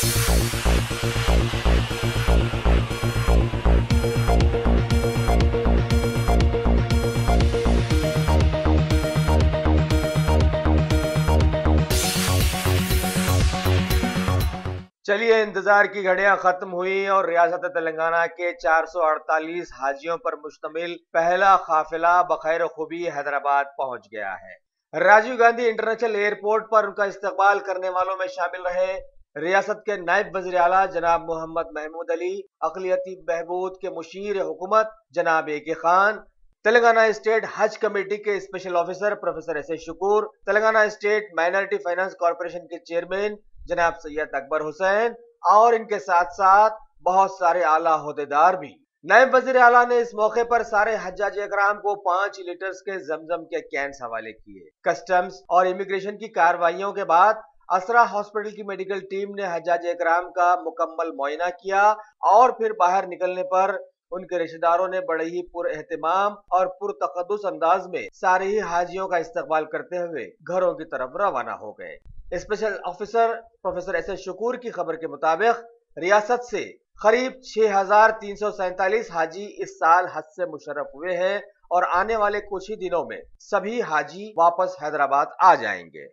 चलिए, इंतजार की घड़ियां खत्म हुई और रियासत तेलंगाना के 448 हाजियों पर मुश्तमिल पहला काफिला बखैर खूबी हैदराबाद पहुंच गया है। राजीव गांधी इंटरनेशनल एयरपोर्ट पर उनका इस्तकबाल करने वालों में शामिल रहे रियासत के नायब वज़ीर आला जनाब मोहम्मद महमूद अली, अक़लियती बहबूद के मुशीर हुकूमत जनाब A K. Khan, Telangana state Haj committee के special officer professor S A. Shukoor, Telangana state minority finance corporation के चेयरमैन जनाब सैयद अकबर हुसैन और इनके साथ साथ बहुत सारे आला ओहदेदार भी। नायब वज़ीर आला ने इस मौके पर सारे हज्जाज इकराम को 5 लीटर्स के जमजम के कैंस हवाले किए। कस्टम्स और इमिग्रेशन की कार्रवाइयों के बाद असरा हॉस्पिटल की मेडिकल टीम ने हज्जाज इकराम का मुकम्मल मुआयना किया और फिर बाहर निकलने पर उनके रिश्तेदारों ने बड़े ही पुरएहतमाम और पुरतकद्दुस अंदाज में सारे ही हाजियों का इस्तकबाल करते हुए घरों की तरफ रवाना हो गए। Special officer professor S A. Shukoor की खबर के मुताबिक रियासत से करीब 6,347 हाजी इस साल हज से मुशर्रफ हुए हैं और आने वाले कुछ ही दिनों में सभी हाजी वापस हैदराबाद आ जाएंगे।